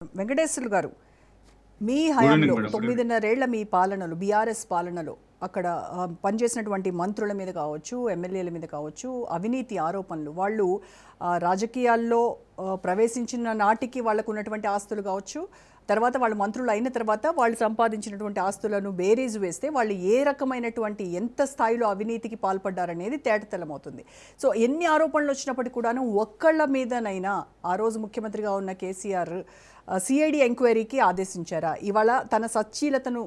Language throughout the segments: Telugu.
వెంకటేశ్వర్లు గారు, మీ గుడ్ ఈవినింగ్ హయాంలో మేడం. 9.5 ఏళ్ల మీ పాలనలో, బీఆర్ఎస్ పాలనలో అక్కడ పనిచేసినటువంటి మంత్రుల మీద కావచ్చు, ఎమ్మెల్యేల మీద కావచ్చు, అవినీతి ఆరోపణలు, వాళ్ళు రాజకీయాల్లో ప్రవేశించిన నాటికి వాళ్ళకు ఉన్నటువంటి ఆస్తులు కావచ్చు, తర్వాత వాళ్ళు మంత్రులు అయిన తర్వాత వాళ్ళు సంపాదించినటువంటి ఆస్తులను బేరీజు వేస్తే వాళ్ళు ఏ రకమైనటువంటి ఎంత స్థాయిలో అవినీతికి పాల్పడ్డారనేది తేటతెల్లమవుతుంది. సో ఎన్ని ఆరోపణలు వచ్చినప్పటికీ కూడాను ఒక్కళ్ళ మీదనైనా ఆ రోజు ముఖ్యమంత్రిగా ఉన్న కేసీఆర్ సిఐడి ఎంక్వైరీకి ఆదేశించారా? ఇవాళ తన సచ్చీలతను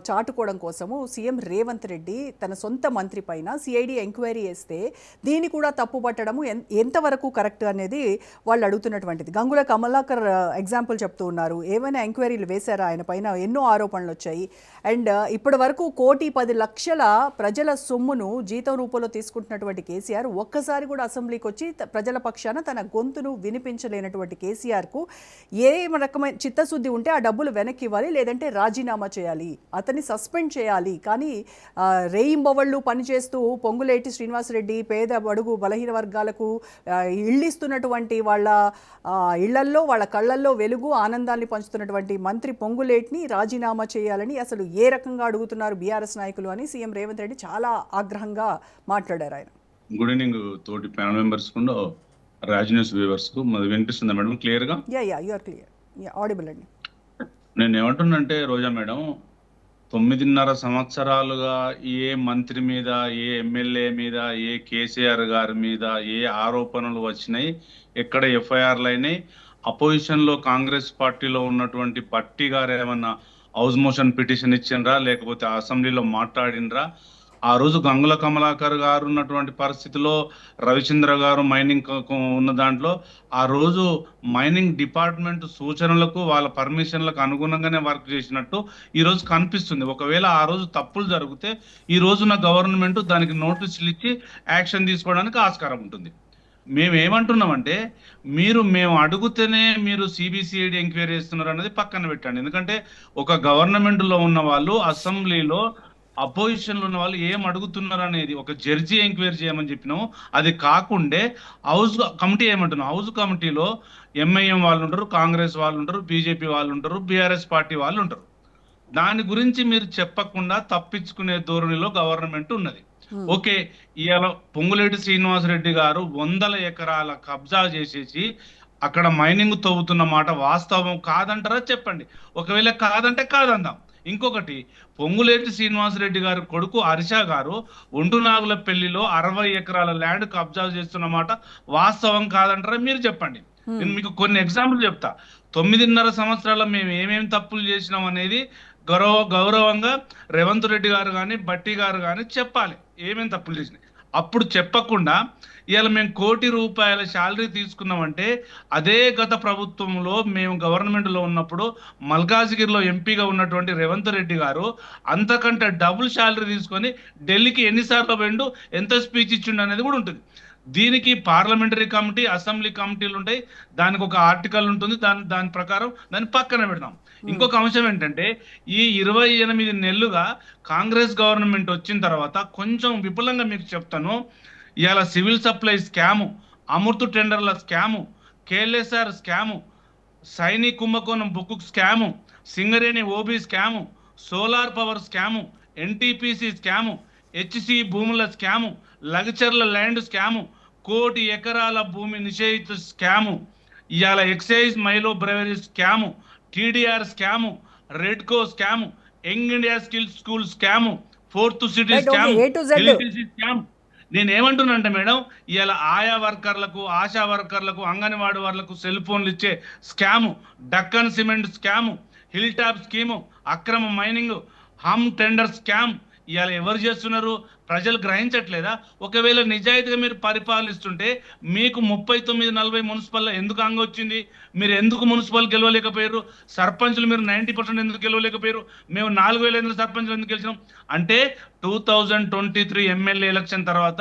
చాటుకోవడం కోసము సీఎం రేవంత్ రెడ్డి తన సొంత మంత్రి పైన సిఐడి ఎంక్వైరీ వేస్తే దీన్ని కూడా తప్పుపట్టడము ఎంతవరకు కరెక్ట్ అనేది వాళ్ళు అడుగుతున్నటువంటిది. గంగుల కమలాకర్ ఎగ్జాంపుల్ చెప్తూ ఉన్నారు. ఏమైనా ఎంక్వైరీలు వేశారా? ఆయన పైన ఎన్నో ఆరోపణలు వచ్చాయి. అండ్ ఇప్పటి వరకు 1,10,00,00,000 ప్రజల సొమ్మును జీతం రూపంలో తీసుకుంటున్నటువంటి కేసీఆర్ ఒక్కసారి కూడా అసెంబ్లీకి వచ్చి ప్రజల పక్షాన తన గొంతును వినిపించలేనటువంటి కేసీఆర్కు ఏ రకమైన చిత్తశుద్ధి ఉంటే ఆ డబ్బులు వెనక్కి ఇవ్వాలి, లేదంటే రాజీనామా చేయాలి, అతన్ని సస్పెండ్ చేయాలి. కానీ రేయింబవళ్ళు పనిచేస్తూ పొంగులేటి శ్రీనివాసరెడ్డి పేద బడుగు బలహీన వర్గాలకు ఇళ్ళిస్తున్నటువంటి వాళ్ళ ఇళ్లల్లో వాళ్ళ కళ్ళల్లో వెలుగు ఆనందాన్ని పంచుతున్నటువంటి మంత్రి పొంగులేటిని రాజీనామా చేయాలని అసలు ఏ రకంగా అడుగుతున్నారు బీఆర్ఎస్ నాయకులు అని సీఎం రేవంత్ రెడ్డి చాలా ఆగ్రహంగా మాట్లాడారు. ఆయన గుడ్ ఈవినింగ్ తోటి ప్యానల్ మెంబర్స్ కు, రాజ్ న్యూస్ వ్యూవర్స్ కు వినిపిస్తుందా మేడం క్లియర్ గా? యు ఆర్ క్లియర్, ఆడిబుల్ అండి. నేను ఏమంటున్నంటే రోజా మేడం, 9.5 సంవత్సరాలుగా ఏ మంత్రి మీద, ఏ ఎమ్మెల్యే మీద, ఏ కేసీఆర్ గారి మీద ఏ ఆరోపణలు వచ్చినాయి, ఎక్కడ ఎఫ్ఐఆర్లు అయినాయి, అపోజిషన్ లో కాంగ్రెస్ పార్టీలో ఉన్నటువంటి పట్టి గారు ఏమన్నా హౌస్ మోషన్ పిటిషన్ ఇచ్చిండ్రా, లేకపోతే అసెంబ్లీలో మాట్లాడినరా? ఆ రోజు గంగుల కమలాకర్ గారు ఉన్నటువంటి పరిస్థితిలో, రవిచంద్ర గారు మైనింగ్ ఉన్న దాంట్లో ఆ రోజు మైనింగ్ డిపార్ట్మెంట్ సూచనలకు వాళ్ళ పర్మిషన్లకు అనుగుణంగానే వర్క్ చేసినట్టు ఈ రోజు కనిపిస్తుంది. ఒకవేళ ఆ రోజు తప్పులు జరిగితే ఈ రోజున గవర్నమెంట్ దానికి నోటీసులు ఇచ్చి యాక్షన్ తీసుకోవడానికి ఆస్కారం ఉంటుంది. మేము ఏమంటున్నామంటే, మేము అడుగుతేనే మీరు సిబిసిఐడి ఎంక్వైరీ చేస్తున్నారు అన్నది పక్కన పెట్టండి. ఎందుకంటే ఒక గవర్నమెంట్లో ఉన్న వాళ్ళు అసెంబ్లీలో అపోజిషన్ లో ఉన్న వాళ్ళు ఏం అడుగుతున్నారు అనేది ఒక జడ్జి ఎంక్వైరీ చేయమని చెప్పినాము. అది కాకుండే హౌస్ కమిటీ ఏమంటున్నాం, హౌస్ కమిటీలో ఎంఐఎం వాళ్ళు ఉంటారు, కాంగ్రెస్ వాళ్ళు ఉంటారు, బీజేపీ వాళ్ళు ఉంటారు, బీఆర్ఎస్ పార్టీ వాళ్ళు ఉంటారు. దాని గురించి మీరు చెప్పకుండా తప్పించుకునే ధోరణిలో గవర్నమెంట్ ఉన్నది. ఓకే, ఇవాళ పొంగులేటి శ్రీనివాసరెడ్డి గారు 100 ఎకరాల కబ్జా చేసేసి అక్కడ మైనింగ్ తవ్వుతున్న మాట వాస్తవం కాదంటారా? చెప్పండి. ఒకవేళ కాదంటే కాదందాం. ఇంకొకటి, పొంగులేటి శ్రీనివాసరెడ్డి గారి కొడుకు హర్ష గారు ఒంటునాగులపల్లిలో 60 ఎకరాల ల్యాండ్ కబ్జా చేస్తున్నమాట వాస్తవం కాదంటారా? మీరు చెప్పండి. నేను మీకు కొన్ని ఎగ్జాంపుల్ చెప్తా. 9.5 సంవత్సరాల మేము ఏమేమి తప్పులు చేసినాం అనేది గౌరవంగా రేవంత్ రెడ్డి గారు కానీ బట్టి గారు కానీ చెప్పాలి ఏమేమి తప్పులు చేసినాయి. అప్పుడు చెప్పకుండా ఇవాళ మేము ₹1,00,00,000 శాలరీ తీసుకున్నామంటే, అదే గత ప్రభుత్వంలో మేము గవర్నమెంట్లో ఉన్నప్పుడు మల్కాజ్గిరిలో ఎంపీగా ఉన్నటువంటి రేవంత్ రెడ్డి గారు అంతకంటే డబుల్ శాలరీ తీసుకొని ఢిల్లీకి ఎన్నిసార్లు వెండు, ఎంత స్పీచ్ ఇచ్చిండు అనేది కూడా ఉంటుంది. దీనికి పార్లమెంటరీ కమిటీ, అసెంబ్లీ కమిటీలు ఉంటాయి, దానికి ఒక ఆర్టికల్ ఉంటుంది, దాని ప్రకారం దాన్ని పక్కన పెడతాం. ఇంకొక అంశం ఏంటంటే, ఈ 28 నెలలుగా కాంగ్రెస్ గవర్నమెంట్ వచ్చిన తర్వాత కొంచెం విపులంగా మీకు చెప్తాను. ఇవాళ సివిల్ సప్లై స్కాము, అమృత్ టెండర్ల స్కాము, కేఎల్ఎస్ఆర్ స్కాము, సైని కుంభకోణం book scam, Singareni OB scam, solar power scam, NTPC scam, HC భూముల స్కాము, లగచర్ల ల్యాండ్ స్కాము, 1,00,00,000 ఎకరాల భూమి నిషేధిత స్కాము, ఇవాళ ఎక్సైజ్ మైలో brewery scam, TDR scam, REDCO scam, young India skill school scam, 4th city scam, LTC scam. నేనేమంటున్నానంటే మేడం, ఇవాళ ఆయా వర్కర్లకు, ఆశా వర్కర్లకు, అంగన్వాడీ వాళ్ళకు సెల్ ఫోన్లు ఇచ్చే scam, Deccan cement scam, hill top scheme, అక్రమ మైనింగ్, హమ్ టెండర్ స్కామ్. ఇవాళ ఎవరు చేస్తున్నారు? ప్రజలు గ్రహించట్లేదా? ఒకవేళ నిజాయితీగా మీరు పరిపాలిస్తుంటే మీకు 39-40 మున్సిపల్లో ఎందుకు అంగ వచ్చింది? మీరు ఎందుకు మున్సిపల్ గెలవలేకపోయారు? సర్పంచ్లు మీరు 90% ఎందుకు గెలవలేకపోయారు? మేము 4,500 సర్పంచ్లు ఎందుకు గెలిచినాం అంటే, 2023 ఎమ్మెల్యే ఎలక్షన్ తర్వాత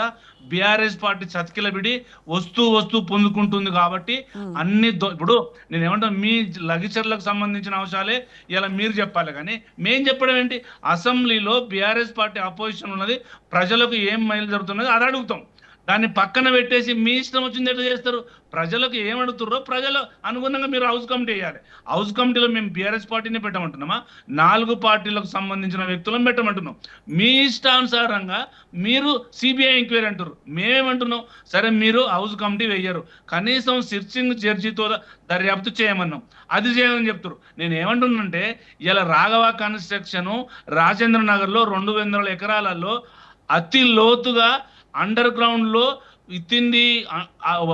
బీఆర్ఎస్ పార్టీ చతికిలబిడి వస్తూ పొందుకుంటుంది. కాబట్టి అన్ని ఇప్పుడు నేను ఏమంటాను, మీ లగిచర్లకు సంబంధించిన అంశాలే ఇలా మీరు చెప్పాలి, కానీ మేం చెప్పడం ఏంటి? అసెంబ్లీలో బీఆర్ఎస్ పార్టీ అపోజిషన్ ఉన్నది, ప్రజలకు ఏం మైలు జరుగుతున్నది అది అడుగుతాం. దాన్ని పక్కన పెట్టేసి మీ ఇష్టం వచ్చింది ఎట్లా చేస్తారు? ప్రజలకు ఏమడుగుతారో ప్రజలు అనుగుణంగా మీరు హౌస్ కమిటీ వేయాలి. హౌస్ కమిటీలో మేము బీఆర్ఎస్ పార్టీని పెట్టమంటున్నామా, 4 పార్టీలకు సంబంధించిన వ్యక్తులను పెట్టమంటున్నాం. మీ ఇష్టానుసారంగా మీరు సిబిఐ ఎంక్వైరీ అంటారు. మేమేమంటున్నాం, సరే మీరు హౌస్ కమిటీ వేయరు, కనీసం సిర్చింగ్ జడ్జితో దర్యాప్తు చేయమన్నాం, అది చేయమని చెప్తారు. నేను ఏమంటున్నానంటే, ఇలా రాఘవ కన్స్ట్రక్షన్ రాజేంద్ర నగర్లో 200 ఎకరాలలో అతి లోతుగా అండర్ గ్రౌండ్ లో విత్ఇన్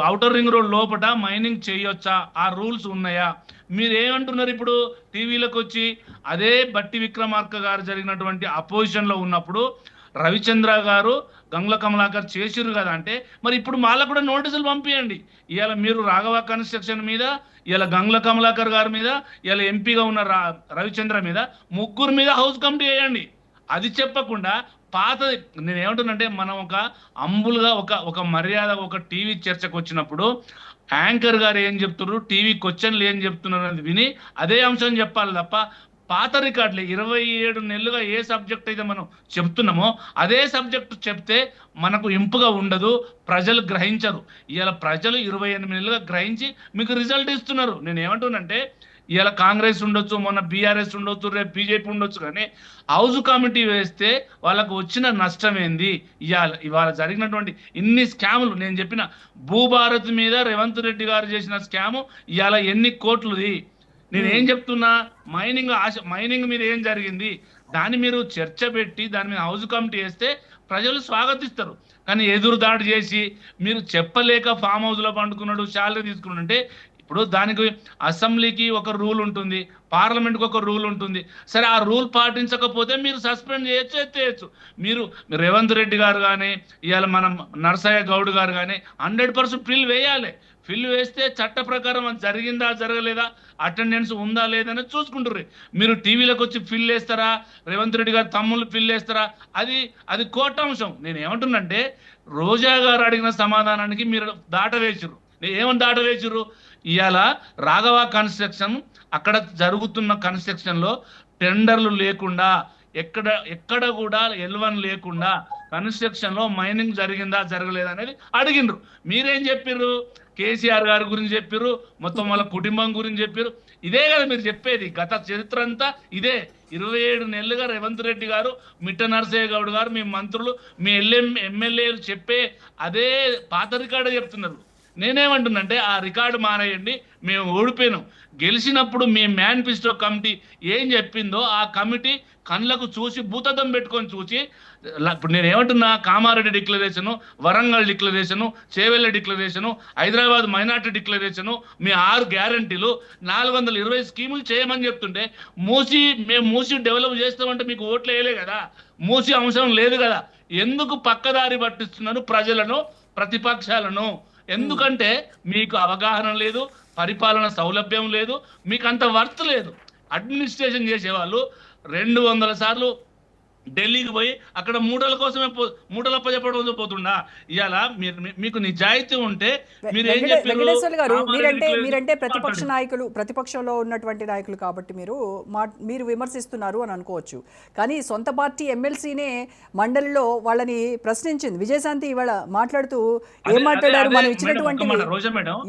ఔటర్ రింగ్ రోడ్ లోపల మైనింగ్ చేయొచ్చా? ఆ రూల్స్ ఉన్నాయా? మీరు ఏమంటున్నారు ఇప్పుడు టీవీలకు వచ్చి? అదే బట్టి విక్రమార్క గారు జరిగినటువంటి అపోజిషన్ లో ఉన్నప్పుడు రవిచంద్ర గారు, గంగుల కమలాకర్ చేసిరు కదా అంటే, మరి ఇప్పుడు వాళ్ళకు కూడా నోటీసులు పంపించండి. ఇవాళ మీరు రాఘవ కన్స్ట్రక్షన్ మీద, ఇలా గంగుల కమలాకర్ గారి మీద, ఇలా ఎంపీగా ఉన్న రవిచంద్ర మీద, ముగ్గురు మీద హౌస్ కమిటీ వేయండి. అది చెప్పకుండా పాత, నేను ఏమంటున్నంటే, మనం ఒక అంబుల్గా ఒక మర్యాద, ఒక టీవీ చర్చకు వచ్చినప్పుడు యాంకర్ గారు ఏం చెప్తున్నారు, టీవీ క్వశ్చన్లు ఏం చెప్తున్నారు అనేది విని అదే అంశం చెప్పాలి తప్ప, పాత రికార్డులే 27 నెలలుగా ఏ సబ్జెక్ట్ అయితే మనం చెప్తున్నామో అదే సబ్జెక్ట్ చెప్తే మనకు ఇంపుగా ఉండదు, ప్రజలు గ్రహించరు. ఇలా ప్రజలు 28 నెలలుగా గ్రహించి మీకు రిజల్ట్ ఇస్తున్నారు. నేను ఏమంటున్నంటే, ఇలా కాంగ్రెస్ ఉండొచ్చు, మొన్న బీఆర్ఎస్ ఉండొచ్చు, రేపు బీజేపీ ఉండొచ్చు, కానీ హౌస్ కమిటీ వేస్తే వాళ్ళకు వచ్చిన నష్టం ఏంది? ఇవాళ జరిగినటువంటి ఇన్ని స్కాములు, నేను చెప్పిన భూభారత్ మీద రేవంత్ రెడ్డి గారు చేసిన స్కాము ఇవాళ ఎన్ని కోట్లుది? నేను ఏం చెప్తున్నా, మైనింగ్ మీద ఏం జరిగింది దాన్ని మీరు చర్చ పెట్టి దాని మీద హౌస్ కమిటీ వేస్తే ప్రజలు స్వాగతిస్తారు. కానీ ఎదురు దాడి చేసి మీరు చెప్పలేక ఫామ్ హౌస్ లో పండుకున్నాడు, శాలరీ తీసుకున్నాడు అంటే, ఇప్పుడు దానికి అసెంబ్లీకి ఒక రూల్ ఉంటుంది, పార్లమెంట్కి ఒక రూల్ ఉంటుంది. సరే, ఆ రూల్ పాటించకపోతే మీరు సస్పెండ్ చేయొచ్చు, ఎత్తేయచ్చు. మీరు రేవంత్ రెడ్డి గారు కానీ, ఇవాళ మనం నరసయ్య గౌడ్ గారు కానీ 100% ఫిల్ వేయాలి. ఫిల్ వేస్తే చట్ట ప్రకారం అది జరిగిందా జరగలేదా, అటెండెన్స్ ఉందా లేదని చూసుకుంటారు. మీరు టీవీలకు వచ్చి ఫిల్ వేస్తారా, రేవంత్ రెడ్డి గారు తమ్ముళ్ళు ఫిల్ వేస్తారా, అది కోర్టు అంశం. నేను ఏమంటున్నంటే, రోజా గారు అడిగిన సమాధానానికి మీరు దాటవేసిర్రు. ఏమని దాటవేసిర్రు? ఇవాళ రాఘవ కన్స్ట్రక్షన్ అక్కడ జరుగుతున్న కన్స్ట్రక్షన్ లో టెండర్లు లేకుండా, ఎక్కడ కూడా L1 లేకుండా కన్స్ట్రక్షన్ లో మైనింగ్ జరిగిందా జరగలేదా అనేది అడిగిండ్రు. మీరేం చెప్పిర్రు? కేసీఆర్ గారి గురించి చెప్పిర్రు, మొత్తం వాళ్ళ కుటుంబం గురించి చెప్పిర్రు. ఇదే కదా మీరు చెప్పేది. గత చరిత్ర అంతా ఇదే. 27 నెలలుగా రేవంత్ రెడ్డి గారు, మిట్ట నరసయ్య గౌడ్ గారు, మీ మంత్రులు, మీ ఎమ్మెల్యేలు చెప్పే అదే పాత రికార్డు చెప్తున్నారు. నేనేమంటున్నంటే, ఆ రికార్డు మానేయండి. మేము ఓడిపోయినాం. గెలిచినప్పుడు మీ మేనిఫెస్టో కమిటీ ఏం చెప్పిందో ఆ కమిటీ కళ్ళకు చూసి, భూతద్దం పెట్టుకొని చూసి, ఇప్పుడు నేను ఏమంటున్నా, Kamareddy declaration, Warangal declaration, Chevella declaration, Hyderabad minority declaration, మీ 6 గ్యారంటీలు, 420 స్కీములు చేయమని చెప్తుంటే, మేము మూసి డెవలప్ చేస్తామంటే మీకు ఓట్లు వేయలే కదా, మూసి అంశం లేదు కదా. ఎందుకు పక్కదారి పట్టిస్తున్నారు ప్రజలను, ప్రతిపక్షాలను? ఎందుకంటే మీకు అవగాహన లేదు, పరిపాలన సౌలభ్యం లేదు, మీకు అంత వర్త్ లేదు. అడ్మినిస్ట్రేషన్ చేసేవాళ్ళు 200 సార్లు ఢిల్లీకి పోయి అక్కడ మూటలప్ప చెప్పడం పోతుండా? ఇవాళ మీకు నిజాయితీ ఉంటే మీరు ఏం చెప్పారు? వెంకటేశ్వర్లు గారు, మీరంటే ప్రతిపక్ష నాయకులు, ప్రతిపక్షంలో ఉన్నటువంటి నాయకులు కాబట్టి మీరు విమర్శిస్తున్నారు అని అనుకోవచ్చు. కానీ సొంత పార్టీ ఎమ్మెల్సీనే మండలిలో వాళ్ళని ప్రశ్నించింది. విజయశాంతి ఇవాళ మాట్లాడుతూ ఏం మాట్లాడారు? మనం ఇచ్చినటువంటి రోజా మేడం,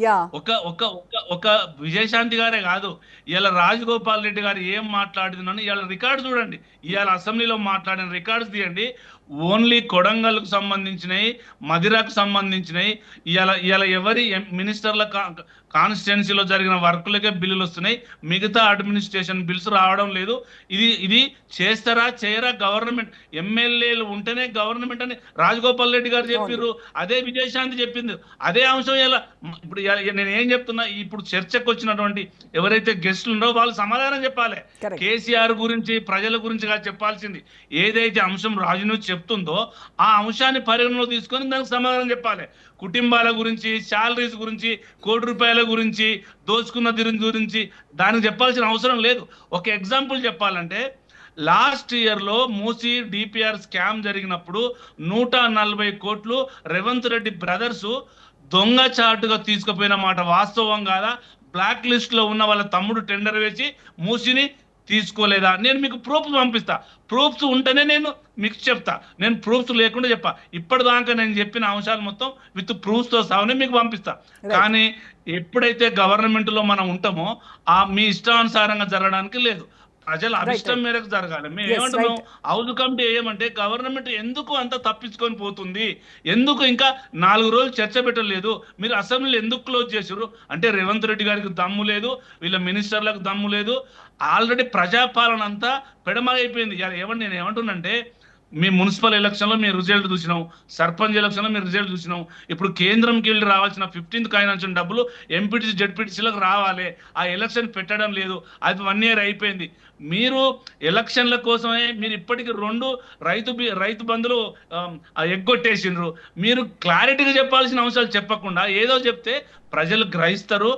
ఒక విజయశాంతి గారే కాదు, ఇవాళ రాజగోపాల్ రెడ్డి గారు ఏం మాట్లాడుతున్నాను ఇవాళ రికార్డు చూడండి. ఇవాళ అసెంబ్లీలో మాట్లాడిన రికార్డ్స్ తీయండి. ఓన్లీ కొడంగల్కు సంబంధించినవి, మదిరకు సంబంధించినవి, ఇవాళ ఎవరి మినిస్టర్ల కాన్స్టిట్యున్సీలో జరిగిన వర్కులకే బిల్లులు వస్తున్నాయి, మిగతా అడ్మినిస్ట్రేషన్ బిల్స్ రావడం లేదు. ఇది చేస్తారా చేయరా? గవర్నమెంట్ ఎమ్మెల్యేలు ఉంటేనే గవర్నమెంట్ అని రాజగోపాల్ రెడ్డి గారు చెప్పారు. అదే విజయశాంతి చెప్పింది. అదే అంశం ఇప్పుడు నేను ఏం చెప్తున్నా, ఇప్పుడు చర్చకు వచ్చినటువంటి ఎవరైతే గెస్టులు ఉన్నారో వాళ్ళు సమాధానం చెప్పాలి. కేసీఆర్ గురించి, ప్రజల గురించి కాదు చెప్పాల్సింది. ఏదైతే అంశం రాజును చెప్తుందో ఆ అంశాన్ని పరిగణలో తీసుకొని దానికి సమాధానం చెప్పాలి. కుటుంబాల గురించి, శాలరీస్ గురించి, కోటి రూపాయల గురించి, దోచుకున్న గురించి దానికి చెప్పాల్సిన అవసరం లేదు. ఒక ఎగ్జాంపుల్ చెప్పాలంటే, లాస్ట్ ఇయర్లో మూసీ డిపిఆర్ స్కామ్ జరిగినప్పుడు 140 కోట్లు రేవంత్ రెడ్డి బ్రదర్స్ దొంగచాటుగా తీసుకుపోయిన మాట వాస్తవం కాదా? బ్లాక్ లిస్ట్ లో ఉన్న వాళ్ళ తమ్ముడు టెండర్ వేసి మూసీని తీసుకోలేదా, నేను మీకు ప్రూఫ్స్ పంపిస్తా. ప్రూఫ్స్ ఉంటేనే నేను మీకు చెప్తా. నేను ప్రూఫ్స్ లేకుండా చెప్పా. ఇప్పటిదాకా నేను చెప్పిన అంశాలు మొత్తం విత్ ప్రూఫ్స్తో సహానే మీకు పంపిస్తా. రైట్. కానీ ఎప్పుడైతే గవర్నమెంట్లో మనం ఉంటామో మీ ఇష్టానుసారంగా జరగడానికి లేదు. ప్రజల అభిష్టం రైట్. మేరకు జరగాలి. మేము Yes, ఏమంటున్నాం, right. హౌస్ కమిటీ ఏమంటే గవర్నమెంట్ ఎందుకు అంత తప్పించుకొని పోతుంది, ఎందుకు ఇంకా 4 రోజులు చర్చ పెట్టలేదు, మీరు అసెంబ్లీలు ఎందుకు క్లోజ్ చేసారు అంటే రేవంత్ రెడ్డి గారికి దమ్ము లేదు, వీళ్ళ మినిస్టర్లకు దమ్ము లేదు. ఆల్రెడీ ప్రజాపాలన అంతా పెడమగైపోయింది. ఏమంటే నేను ఏమంటున్నానంటే, మీ మున్సిపల్ ఎలక్షన్లో మీరు రిజల్ట్ చూసినాం, సర్పంచ్ ఎలక్షన్లో మీరు రిజల్ట్ చూసినాం. ఇప్పుడు కేంద్రంకి వెళ్ళి రావాల్సిన 15th కాయినాల్సిన డబ్బులు ఎంపీటీసీ జెడ్పీటీసీలకు రావాలి. ఆ ఎలక్షన్ పెట్టడం లేదు. అది 1 year అయిపోయింది. మీరు ఎలక్షన్ల కోసమే మీరు ఇప్పటికి 2 రైతు బంధులు ఎగ్గొట్టేసిండ్రు. మీరు క్లారిటీగా చెప్పాల్సిన అంశాలు చెప్పకుండా ఏదో చెప్తే ప్రజలు గ్రహిస్తారు.